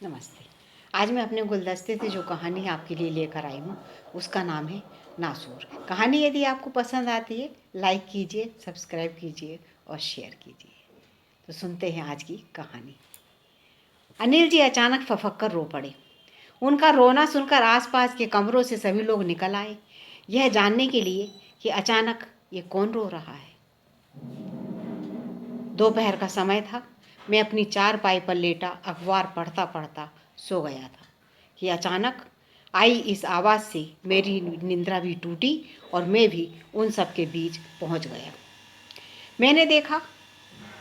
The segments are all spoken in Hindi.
नमस्ते। आज मैं अपने गुलदस्ते से जो कहानी आपके लिए लेकर आई हूँ, उसका नाम है नासूर। कहानी यदि आपको पसंद आती है, लाइक कीजिए, सब्सक्राइब कीजिए और शेयर कीजिए। तो सुनते हैं आज की कहानी। अनिल जी अचानक फफक कर रो पड़े। उनका रोना सुनकर आसपास के कमरों से सभी लोग निकल आए, यह जानने के लिए कि अचानक ये कौन रो रहा है। दोपहर का समय था। मैं अपनी चारपाई पर लेटा अखबार पढ़ता पढ़ता सो गया था कि अचानक आई इस आवाज़ से मेरी निंद्रा भी टूटी और मैं भी उन सब के बीच पहुंच गया। मैंने देखा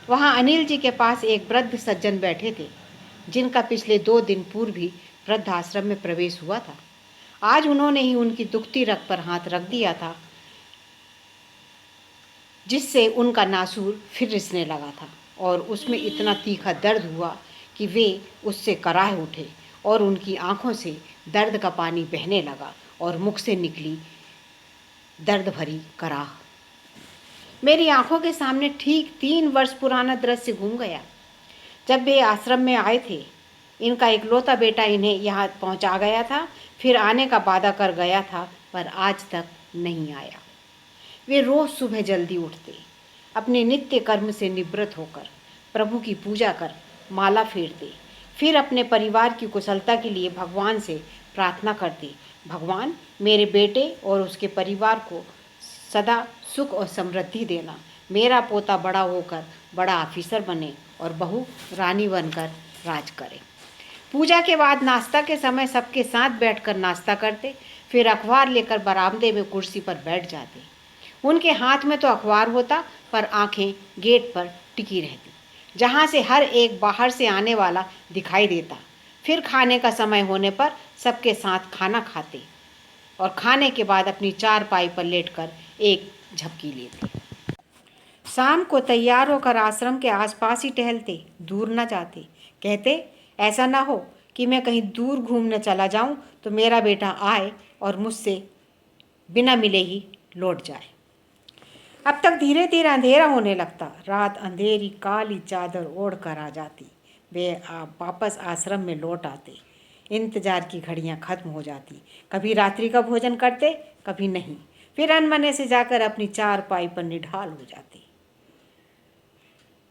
वहां अनिल जी के पास एक वृद्ध सज्जन बैठे थे, जिनका पिछले 2 दिन पूर्व ही वृद्धाश्रम में प्रवेश हुआ था। आज उन्होंने ही उनकी दुखती रग पर हाथ रख दिया था, जिससे उनका नासूर फिर रिसने लगा था और उसमें इतना तीखा दर्द हुआ कि वे उससे कराह उठे और उनकी आंखों से दर्द का पानी बहने लगा और मुख से निकली दर्द भरी कराह। मेरी आंखों के सामने ठीक 3 वर्ष पुराना दृश्य घूम गया। जब वे आश्रम में आए थे, इनका इकलौता बेटा इन्हें यहाँ पहुँचा गया था, फिर आने का वादा कर गया था, पर आज तक नहीं आया। वे रोज सुबह जल्दी उठते, अपने नित्य कर्म से निवृत्त होकर प्रभु की पूजा कर माला फेरते, फिर अपने परिवार की कुशलता के लिए भगवान से प्रार्थना करते, भगवान मेरे बेटे और उसके परिवार को सदा सुख और समृद्धि देना, मेरा पोता बड़ा होकर बड़ा ऑफिसर बने और बहू रानी बनकर राज करे। पूजा के बाद नाश्ता के समय सबके साथ बैठकर नाश्ता करते, फिर अखबार लेकर बरामदे में कुर्सी पर बैठ जाते। उनके हाथ में तो अखबार होता, पर आंखें गेट पर टिकी रहती, जहां से हर एक बाहर से आने वाला दिखाई देता। फिर खाने का समय होने पर सबके साथ खाना खाते और खाने के बाद अपनी चारपाई पर लेटकर एक झपकी लेते। शाम को तैयार होकर आश्रम के आसपास ही टहलते, दूर न जाते। कहते, ऐसा ना हो कि मैं कहीं दूर घूमने चला जाऊं तो मेरा बेटा आए और मुझसे बिना मिले ही लौट जाए। अब तक धीरे धीरे अंधेरा होने लगता। रात अंधेरी काली चादर ओढ़ कर आ जाती। वे वापस आश्रम में लौट आते। इंतजार की घड़ियां खत्म हो जाती। कभी रात्रि का भोजन करते, कभी नहीं। फिर अनमने से जाकर अपनी चारपाई पर निढाल हो जाते।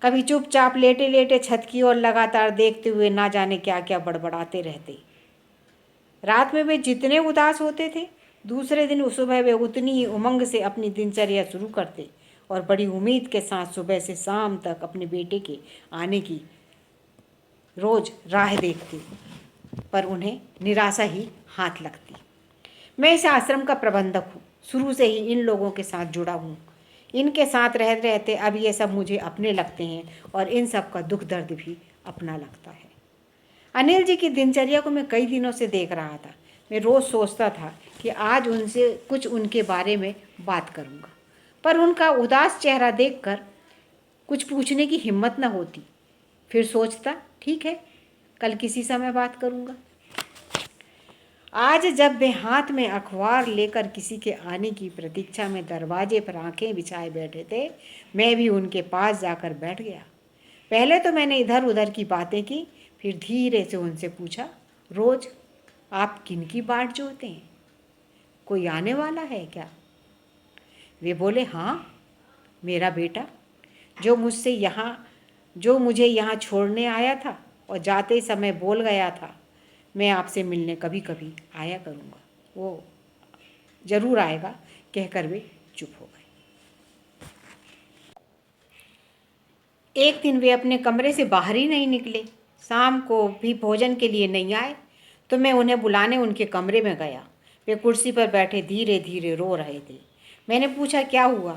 कभी चुपचाप लेटे लेटे छत की ओर लगातार देखते हुए ना जाने क्या क्या बड़बड़ाते रहते। रात में वे जितने उदास होते थे, दूसरे दिन सुबह वे उतनी ही उमंग से अपनी दिनचर्या शुरू करते और बड़ी उम्मीद के साथ सुबह से शाम तक अपने बेटे के आने की रोज राह देखते, पर उन्हें निराशा ही हाथ लगती। मैं इस आश्रम का प्रबंधक हूँ, शुरू से ही इन लोगों के साथ जुड़ा हूँ। इनके साथ रहते रहते अब ये सब मुझे अपने लगते हैं और इन सब का दुख दर्द भी अपना लगता है। अनिल जी की दिनचर्या को मैं कई दिनों से देख रहा था। मैं रोज़ सोचता था कि आज उनसे कुछ उनके बारे में बात करूंगा, पर उनका उदास चेहरा देखकर कुछ पूछने की हिम्मत न होती। फिर सोचता, ठीक है, कल किसी समय बात करूंगा। आज जब वे हाथ में अखबार लेकर किसी के आने की प्रतीक्षा में दरवाजे पर आंखें बिछाए बैठे थे, मैं भी उनके पास जाकर बैठ गया। पहले तो मैंने इधर उधर की बातें की, फिर धीरे से उनसे पूछा, रोज आप किन की बाट जोहते हैं? कोई आने वाला है क्या? वे बोले, हाँ, मेरा बेटा, जो मुझे यहाँ छोड़ने आया था और जाते समय बोल गया था, मैं आपसे मिलने कभी कभी आया करूँगा, वो ज़रूर आएगा, कहकर वे चुप हो गए। एक दिन वे अपने कमरे से बाहर ही नहीं निकले, शाम को भी भोजन के लिए नहीं आए, तो मैं उन्हें बुलाने उनके कमरे में गया। वे कुर्सी पर बैठे धीरे धीरे रो रहे थे। मैंने पूछा, क्या हुआ?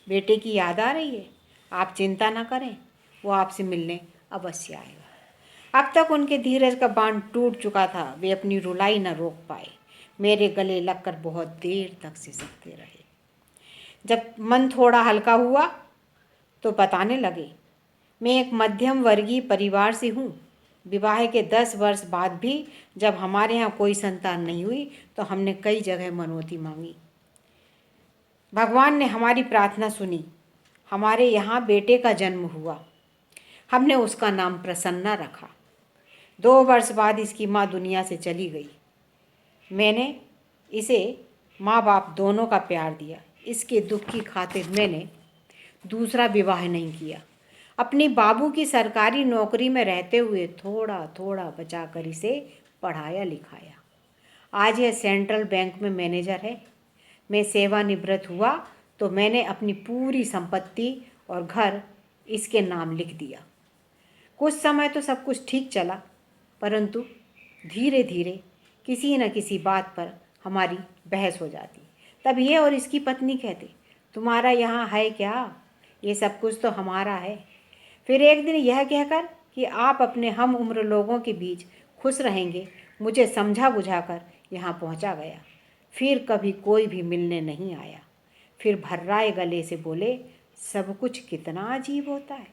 बेटे की याद आ रही है? आप चिंता न करें, वो आपसे मिलने अवश्य आएगा। अब तक उनके धीरज का बांध टूट चुका था। वे अपनी रुलाई न रोक पाए। मेरे गले लगकर बहुत देर तक सिसकते रहे। जब मन थोड़ा हल्का हुआ तो बताने लगे, मैं एक मध्यम वर्गीय परिवार से हूँ। विवाह के 10 वर्ष बाद भी जब हमारे यहाँ कोई संतान नहीं हुई तो हमने कई जगह मनौती मांगी। भगवान ने हमारी प्रार्थना सुनी। हमारे यहाँ बेटे का जन्म हुआ। हमने उसका नाम प्रसन्ना रखा। 2 वर्ष बाद इसकी माँ दुनिया से चली गई। मैंने इसे माँ बाप दोनों का प्यार दिया। इसके दुख की खातिर मैंने दूसरा विवाह नहीं किया। अपने बाबू की सरकारी नौकरी में रहते हुए थोड़ा थोड़ा बचाकर इसे पढ़ाया लिखाया। आज यह सेंट्रल बैंक में मैनेजर है। मैं सेवानिवृत्त हुआ तो मैंने अपनी पूरी संपत्ति और घर इसके नाम लिख दिया। कुछ समय तो सब कुछ ठीक चला, परंतु धीरे धीरे किसी न किसी बात पर हमारी बहस हो जाती। तब ये और इसकी पत्नी कहते, तुम्हारा यहाँ है क्या, ये सब कुछ तो हमारा है। फिर एक दिन यह कहकर कि आप अपने हम उम्र लोगों के बीच खुश रहेंगे, मुझे समझा बुझाकर यहाँ पहुँचा गया। फिर कभी कोई भी मिलने नहीं आया। फिर भर्राए गले से बोले, सब कुछ कितना अजीब होता है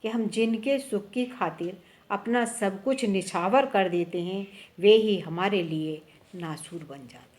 कि हम जिनके सुख की खातिर अपना सब कुछ निछावर कर देते हैं, वे ही हमारे लिए नासूर बन जाते हैं।